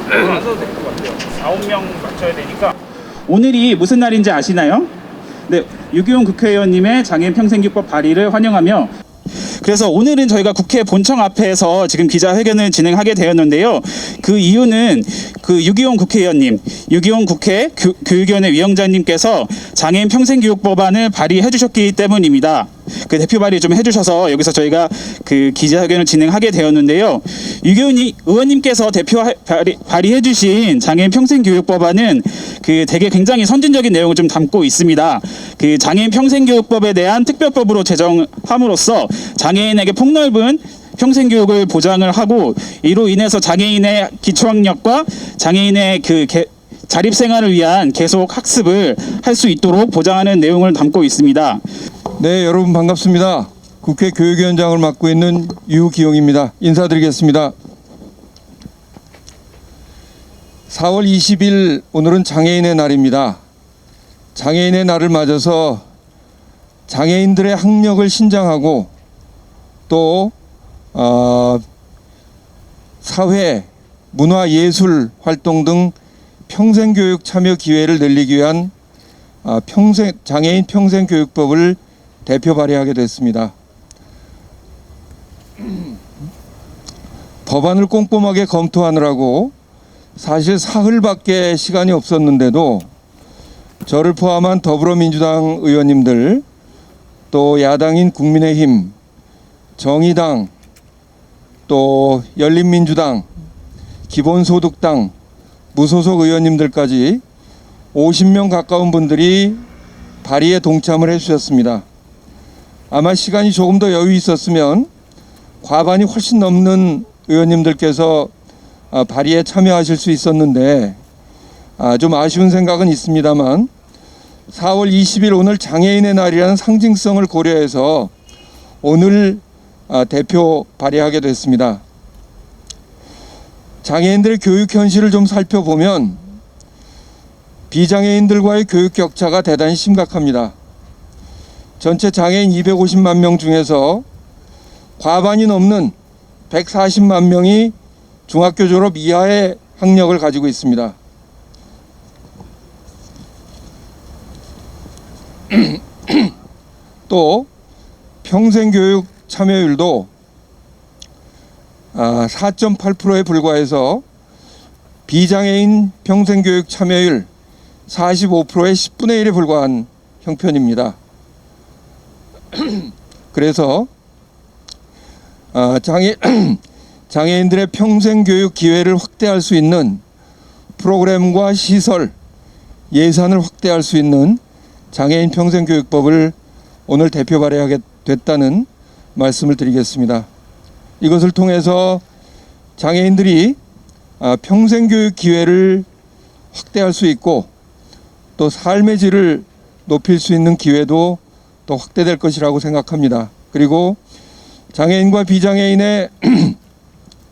와서 될 것 같아요. 4~5명 맞춰야 되니까. 오늘이 무슨 날인지 아시나요? 네, 유기용 국회의원님의 장애인 평생교육법 발의를 환영하며, 그래서 오늘은 저희가 국회 본청 앞에서 지금 기자회견을 진행하게 되었는데요. 그 이유는 그 유기용 국회의원님, 유기용 국회 교육위원회 위원장님께서 장애인 평생교육법안을 발의해 주셨기 때문입니다. 그 대표 발의 좀 해주셔서 여기서 저희가 그 기자회견을 진행하게 되었는데요. 유기용 의원님께서 대표 발의해 주신 장애인 평생교육법안은 그 되게 굉장히 선진적인 내용을 좀 담고 있습니다. 그 장애인 평생교육법에 대한 특별법으로 제정함으로써 장애인에게 폭넓은 평생교육을 보장을 하고, 이로 인해서 장애인의 기초학력과 장애인의 그 자립생활을 위한 계속 학습을 할 수 있도록 보장하는 내용을 담고 있습니다. 네, 여러분 반갑습니다. 국회 교육위원장을 맡고 있는 유기용입니다. 인사드리겠습니다. 4월 20일 오늘은 장애인의 날입니다. 장애인의 날을 맞아서 장애인들의 학력을 신장하고 또 사회, 문화, 예술 활동 등 평생교육 참여 기회를 늘리기 위한 장애인 평생교육법을 대표 발의하게 됐습니다. 법안을 꼼꼼하게 검토하느라고 사실 사흘밖에 시간이 없었는데도 저를 포함한 더불어민주당 의원님들, 또 야당인 국민의힘, 정의당, 또 열린민주당, 기본소득당, 무소속 의원님들까지 50명 가까운 분들이 발의에 동참을 해주셨습니다. 아마 시간이 조금 더 여유 있었으면 과반이 훨씬 넘는 의원님들께서 발의에 참여하실 수 있었는데 좀 아쉬운 생각은 있습니다만, 4월 20일 오늘 장애인의 날이라는 상징성을 고려해서 오늘 대표 발의하게 됐습니다. 장애인들의 교육 현실을 좀 살펴보면 비장애인들과의 교육 격차가 대단히 심각합니다. 전체 장애인 250만 명 중에서 과반이 넘는 140만 명이 중학교 졸업 이하의 학력을 가지고 있습니다. 또 평생교육 참여율도 4.8%에 불과해서 비장애인 평생교육 참여율 45%의 10분의 1에 불과한 형편입니다. 그래서 장애인들의 평생교육 기회를 확대할 수 있는 프로그램과 시설, 예산을 확대할 수 있는 장애인 평생교육법을 오늘 대표 발의하게 됐다는 말씀을 드리겠습니다. 이것을 통해서 장애인들이 평생교육 기회를 확대할 수 있고 또 삶의 질을 높일 수 있는 기회도 더 확대될 것이라고 생각합니다. 그리고 장애인과 비장애인의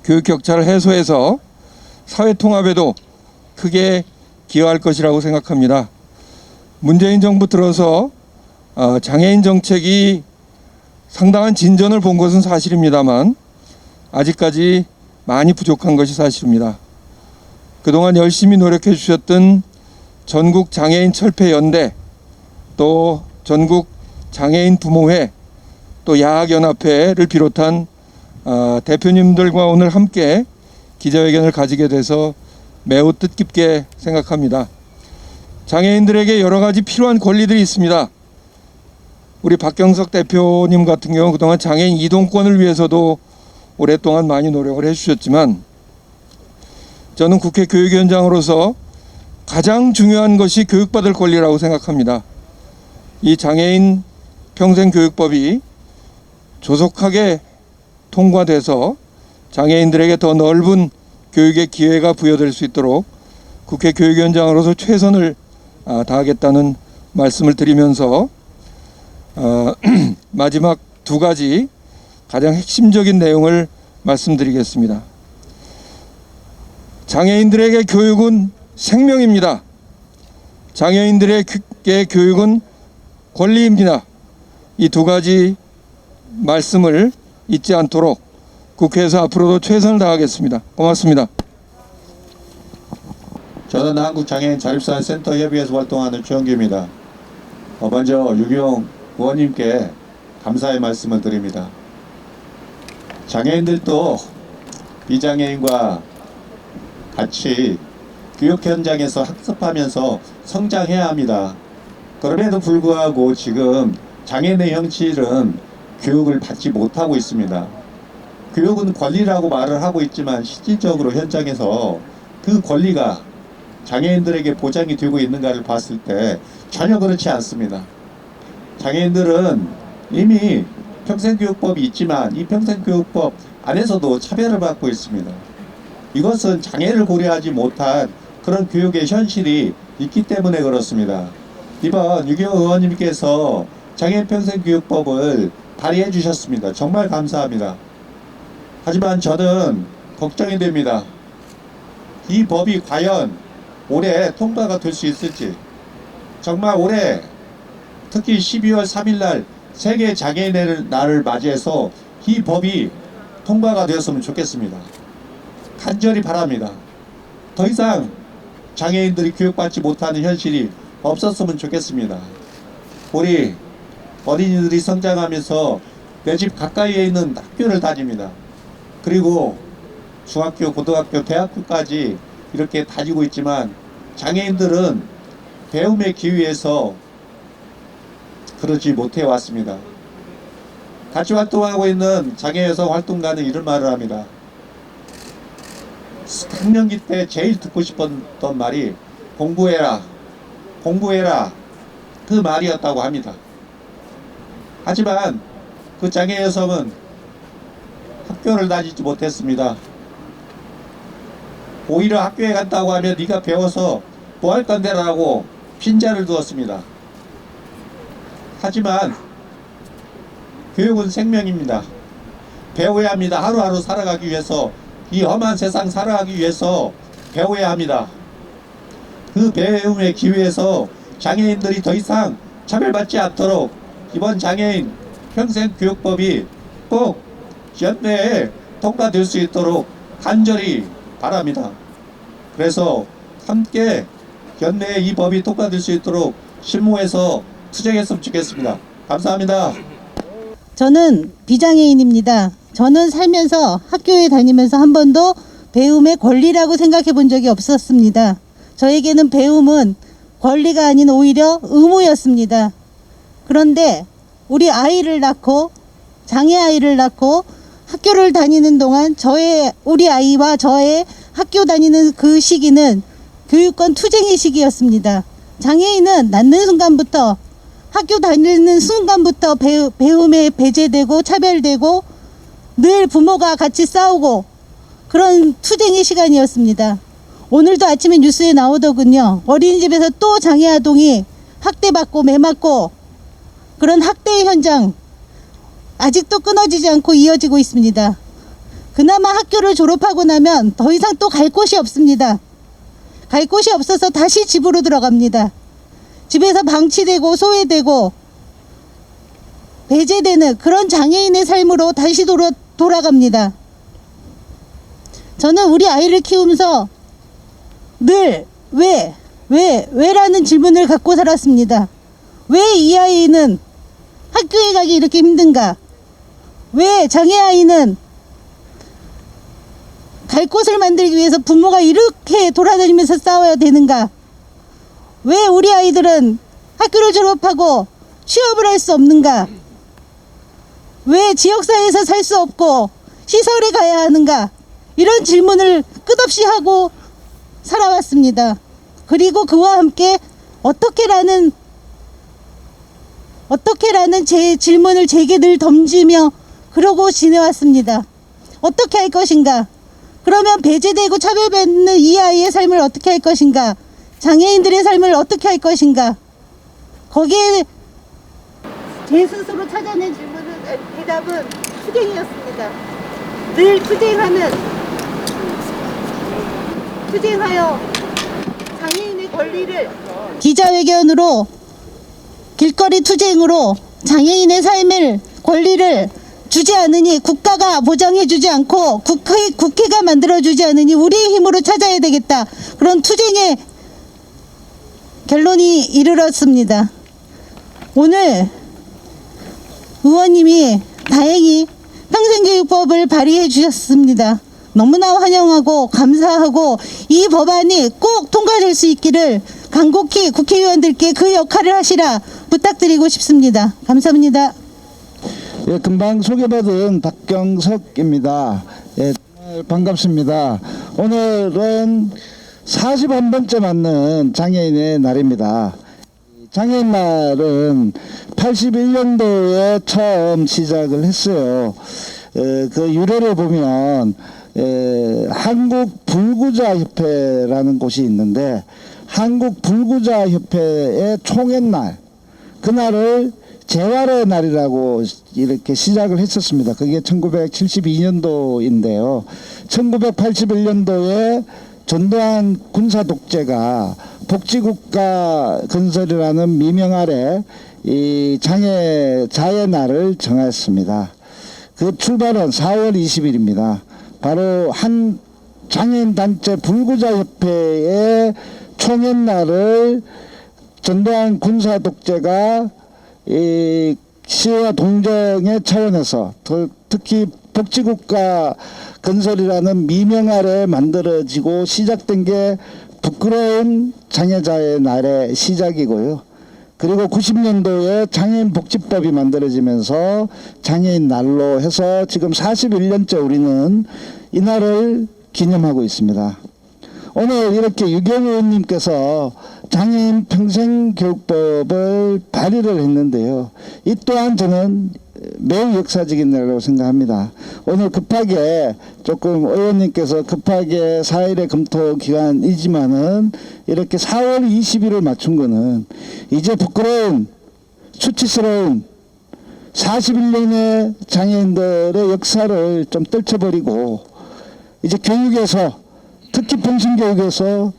교육 격차를 해소해서 사회 통합에도 크게 기여할 것이라고 생각합니다. 문재인 정부 들어서 장애인 정책이 상당한 진전을 본 것은 사실입니다만 아직까지 많이 부족한 것이 사실입니다. 그동안 열심히 노력해 주셨던 전국 장애인 철폐 연대, 또 전국 장애인 부모회, 또 야학연합회를 비롯한 대표님들과 오늘 함께 기자회견을 가지게 돼서 매우 뜻깊게 생각합니다. 장애인들에게 여러 가지 필요한 권리들이 있습니다. 우리 박경석 대표님 같은 경우 그동안 장애인 이동권을 위해서도 오랫동안 많이 노력을 해주셨지만, 저는 국회 교육위원장으로서 가장 중요한 것이 교육받을 권리라고 생각합니다. 이 장애인 평생교육법이 조속하게 통과돼서 장애인들에게 더 넓은 교육의 기회가 부여될 수 있도록 국회 교육위원장으로서 최선을 다하겠다는 말씀을 드리면서 마지막 두 가지 가장 핵심적인 내용을 말씀드리겠습니다. 장애인들에게 교육은 생명입니다. 장애인들에게 교육은 권리입니다. 이 두 가지 말씀을 잊지 않도록 국회에서 앞으로도 최선을 다하겠습니다. 고맙습니다. 저는 한국장애인 자립사회센터 협의회에서 활동하는 최영규입니다. 먼저 유기용 의원님께 감사의 말씀을 드립니다. 장애인들도 비장애인과 같이 교육 현장에서 학습하면서 성장해야 합니다. 그럼에도 불구하고 지금 장애인의 현실은 교육을 받지 못하고 있습니다. 교육은 권리라고 말을 하고 있지만 실질적으로 현장에서 그 권리가 장애인들에게 보장이 되고 있는가를 봤을 때 전혀 그렇지 않습니다. 장애인들은 이미 평생교육법이 있지만 이 평생교육법 안에서도 차별을 받고 있습니다. 이것은 장애를 고려하지 못한 그런 교육의 현실이 있기 때문에 그렇습니다. 이번 유기용 의원님께서 장애인 평생교육법을 발의해 주셨습니다. 정말 감사합니다. 하지만 저는 걱정이 됩니다. 이 법이 과연 올해 통과가 될 수 있을지, 정말 올해 특히 12월 3일날 세계 장애인의 날을 맞이해서 이 법이 통과가 되었으면 좋겠습니다. 간절히 바랍니다. 더 이상 장애인들이 교육받지 못하는 현실이 없었으면 좋겠습니다. 우리 어린이들이 성장하면서 내 집 가까이에 있는 학교를 다닙니다. 그리고 중학교, 고등학교, 대학교까지 이렇게 다니고 있지만 장애인들은 배움의 기회에서 그러지 못해 왔습니다. 같이 활동하고 있는 장애여성 활동가는 이런 말을 합니다. 학년기 때 제일 듣고 싶었던 말이 공부해라, 공부해라, 그 말이었다고 합니다. 하지만 그 장애여성은 학교를 다니지 못했습니다. 오히려 학교에 간다고 하면 네가 배워서 뭐 할 건데라고 핀자를 두었습니다. 하지만 교육은 생명입니다. 배워야 합니다. 하루하루 살아가기 위해서, 이 험한 세상 살아가기 위해서 배워야 합니다. 그 배움의 기회에서 장애인들이 더 이상 차별받지 않도록 이번 장애인 평생교육법이 꼭 연내에 통과될 수 있도록 간절히 바랍니다. 그래서 함께 연내에 이 법이 통과될 수 있도록 실무에서 투쟁했으면 좋겠습니다. 감사합니다. 저는 비장애인입니다. 저는 살면서 학교에 다니면서 한 번도 배움의 권리라고 생각해 본 적이 없었습니다. 저에게는 배움은 권리가 아닌 오히려 의무였습니다. 그런데 우리 아이를 낳고, 장애 아이를 낳고 학교를 다니는 동안 우리 아이와 저의 학교 다니는 그 시기는 교육권 투쟁의 시기였습니다. 장애인은 낳는 순간부터, 학교 다니는 순간부터 배움에 배제되고 차별되고 늘 부모가 같이 싸우고 그런 투쟁의 시간이었습니다. 오늘도 아침에 뉴스에 나오더군요. 어린이집에서 또 장애 아동이 학대받고 매맞고 그런 학대의 현장 아직도 끊어지지 않고 이어지고 있습니다. 그나마 학교를 졸업하고 나면 더 이상 또 갈 곳이 없습니다. 갈 곳이 없어서 다시 집으로 들어갑니다. 집에서 방치되고 소외되고 배제되는 그런 장애인의 삶으로 다시 돌아갑니다. 저는 우리 아이를 키우면서 늘 왜라는 질문을 갖고 살았습니다. 왜 이 아이는 학교에 가기 이렇게 힘든가? 왜 장애 아이는 갈 곳을 만들기 위해서 부모가 이렇게 돌아다니면서 싸워야 되는가? 왜 우리 아이들은 학교를 졸업하고 취업을 할 수 없는가? 왜 지역사회에서 살 수 없고 시설에 가야 하는가? 이런 질문을 끝없이 하고 살아왔습니다. 그리고 그와 함께 어떻게라는 제 질문을 제게 늘 던지며 그러고 지내왔습니다. 어떻게 할 것인가? 그러면 배제되고 차별받는 이 아이의 삶을 어떻게 할 것인가? 장애인들의 삶을 어떻게 할 것인가? 거기에 제 스스로 찾아낸 대답은 투쟁이었습니다. 늘 투쟁하여 장애인의 권리를 기자회견으로 길거리 투쟁으로 장애인의 삶을 권리를 주지 않으니, 국가가 보장해주지 않고 국회가 만들어주지 않으니 우리의 힘으로 찾아야 되겠다. 그런 투쟁의 결론이 이르렀습니다. 오늘 의원님이 다행히 평생교육법을 발의해 주셨습니다. 너무나 환영하고 감사하고 이 법안이 꼭 통과될 수 있기를 간곡히 국회의원들께 그 역할을 하시라 부탁드리고 싶습니다. 감사합니다. 예, 금방 소개받은 박경석입니다. 예, 정말 반갑습니다. 오늘은 41번째 맞는 장애인의 날입니다. 장애인 날은 81년도에 처음 시작을 했어요. 그 유래를 보면 한국 불구자 협회라는 곳이 있는데, 한국 불구자 협회의 총회날, 그날을 재활의 날이라고 이렇게 시작을 했었습니다. 그게 1972년도인데요. 1981년도에 전두환 군사 독재가 복지국가 건설이라는 미명 아래 이 자의 날을 정했습니다. 그 출발은 4월 20일입니다. 바로 한 장애인 단체 불구자 협회의 총회 날을 전두환 군사 독재가 이 시와 동정의 차원에서 특히 복지국가 건설이라는 미명 아래 만들어지고 시작된 게 부끄러운 장애자의 날의 시작이고요. 그리고 90년도에 장애인 복지법이 만들어지면서 장애인 날로 해서 지금 41년째 우리는 이 날을 기념하고 있습니다. 오늘 이렇게 유경 의원님께서 장애인 평생교육법을 발의를 했는데요. 이 또한 저는 매우 역사적인 날이라고 생각합니다. 오늘 급하게 조금 의원님께서 급하게 4일의 검토 기간이지만은 이렇게 4월 20일을 맞춘 거는 이제 부끄러운 수치스러운 41년의 장애인들의 역사를 좀 떨쳐버리고 이제 교육에서, 특히 평생교육에서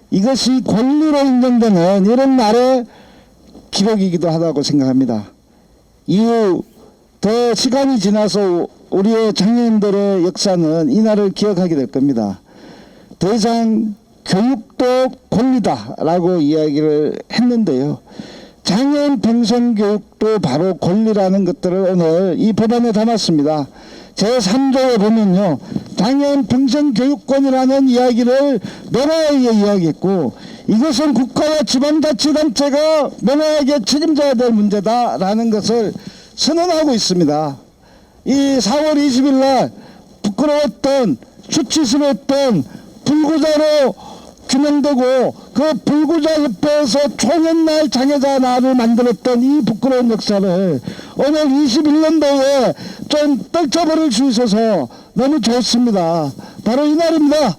이것이 권리로 인정되는 이런 날의 기록이기도 하다고 생각합니다. 이후 더 시간이 지나서 우리의 장애인들의 역사는 이 날을 기억하게 될 겁니다. 더 이상 교육도 권리다라고 이야기를 했는데요. 장애인 평생교육도 바로 권리라는 것들을 오늘 이 법안에 담았습니다. 제3조에 보면요, 장애인 평생교육권이라는 이야기를 명확하게 이야기했고, 이것은 국가와 지방자치단체가 명확하게 책임져야 될 문제다라는 것을 선언하고 있습니다. 이 4월 20일 날 부끄러웠던, 수치스러웠던 불구자로 규명되고 그 불구자 협회에서 총연날 장애자 날을 만들었던 이 부끄러운 역사를 오늘 21년도에 좀 떨쳐버릴 수 있어서 너무 좋습니다. 바로 이 날입니다.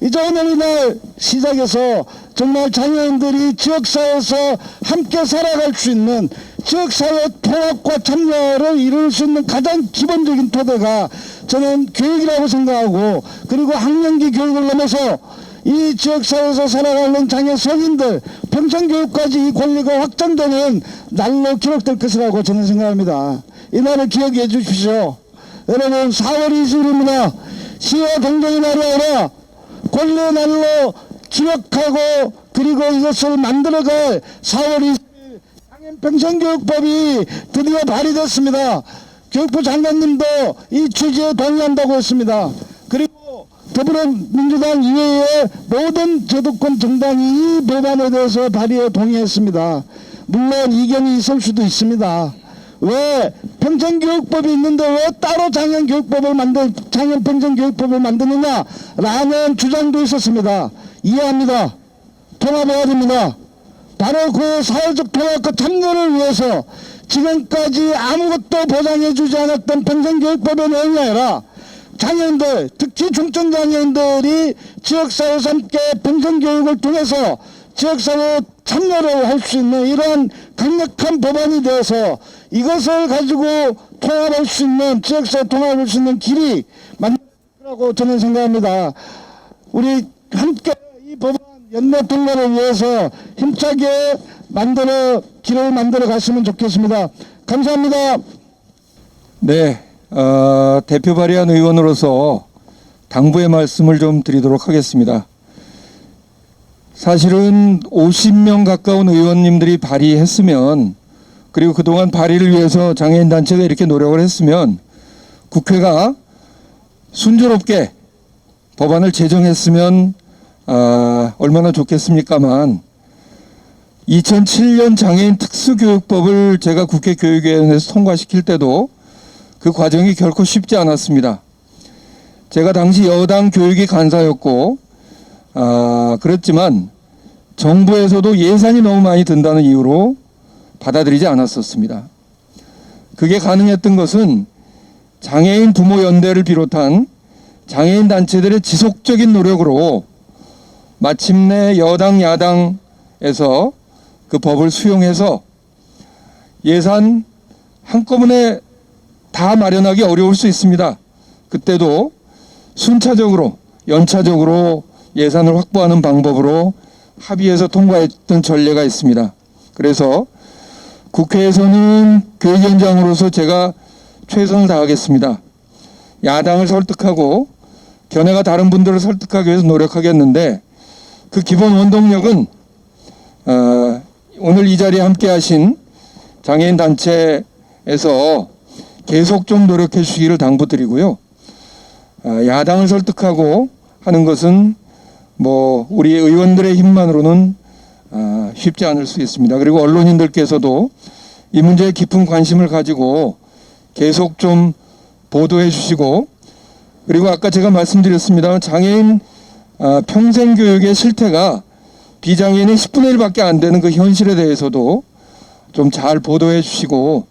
이제 오늘 이날 시작해서 정말 장애인들이 지역사회에서 함께 살아갈 수 있는 지역사회 통합과 참여를 이룰 수 있는 가장 기본적인 토대가 저는 교육이라고 생각하고, 그리고 학령기 교육을 넘어서 이 지역사회에서 살아가는 장애 성인들 평생교육까지 이 권리가 확장되는 날로 기록될 것이라고 저는 생각합니다. 이 날을 기억해 주십시오. 여러분, 4월 20일입니다. 시와 동정의 날이 아니라 권리의 날로 기억하고 그리고 이것을 만들어갈 4월 20일 장애인 평생교육법이 드디어 발의됐습니다. 교육부 장관님도 이 취지에 동의한다고 했습니다. 그리고 더불어민주당 이외의 모든 제도권 정당이 이 법안에 대해서 발의에 동의했습니다. 물론 이견이 있을 수도 있습니다. 왜 평생교육법이 있는데 왜 따로 장애인 평생교육법을 만드느냐라는 주장도 있었습니다. 이해합니다. 통합해야 됩니다. 바로 그 사회적 통합과 참여를 위해서 지금까지 아무것도 보장해주지 않았던 평생교육법의 내용이 아니라 장애인들, 특히 중증장애인들이 지역사회에서 함께 평생교육을 통해서 지역사회 참여를 할 수 있는 이러한 강력한 법안이 되어서 이것을 가지고 통합할 수 있는, 지역사회 통합할 수 있는 길이 만들라고 저는 생각합니다. 우리 함께 이 법안 연내 통과를 위해서 힘차게 길을 만들어 갔으면 좋겠습니다. 감사합니다. 네, 대표 발의한 의원으로서 당부의 말씀을 좀 드리도록 하겠습니다. 사실은 50명 가까운 의원님들이 발의했으면, 그리고 그동안 발의를 위해서 장애인 단체가 이렇게 노력을 했으면 국회가 순조롭게 법안을 제정했으면 얼마나 좋겠습니까만, 2007년 장애인 특수교육법을 제가 국회 교육위원회에서 통과시킬 때도 그 과정이 결코 쉽지 않았습니다. 제가 당시 여당 교육위 간사였고 그랬지만 정부에서도 예산이 너무 많이 든다는 이유로 받아들이지 않았었습니다. 그게 가능했던 것은 장애인 부모연대를 비롯한 장애인 단체들의 지속적인 노력으로 마침내 여당 야당에서 그 법을 수용해서 예산 한꺼번에 다 마련하기 어려울 수 있습니다. 그때도 순차적으로 연차적으로 예산을 확보하는 방법으로 합의해서 통과했던 전례가 있습니다. 그래서 국회에서는 교육위원장으로서 제가 최선을 다하겠습니다. 야당을 설득하고 견해가 다른 분들을 설득하기 위해서 노력하겠는데, 그 기본 원동력은 오늘 이 자리에 함께 하신 장애인 단체에서 계속 좀 노력해 주시기를 당부드리고요. 야당을 설득하고 하는 것은 뭐 우리 의원들의 힘만으로는 쉽지 않을 수 있습니다. 그리고 언론인들께서도 이 문제에 깊은 관심을 가지고 계속 좀 보도해 주시고, 그리고 아까 제가 말씀드렸습니다. 장애인 평생교육의 실태가 비장애인의 10분의 1밖에 안 되는 그 현실에 대해서도 좀 잘 보도해 주시고,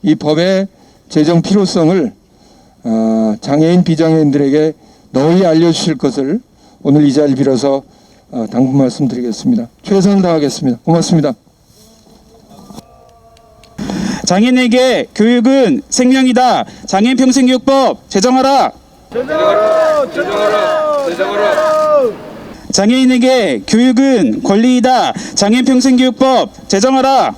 이 법의 제정 필요성을 장애인 비장애인들에게 널리 알려주실 것을 오늘 이 자리를 빌어서 당부 말씀드리겠습니다. 최선을 다하겠습니다. 고맙습니다. 장애인에게 교육은 생명이다. 장애인 평생교육법 제정하라. 장애인에게 교육은 권리이다. 장애인 평생교육법 제정하라.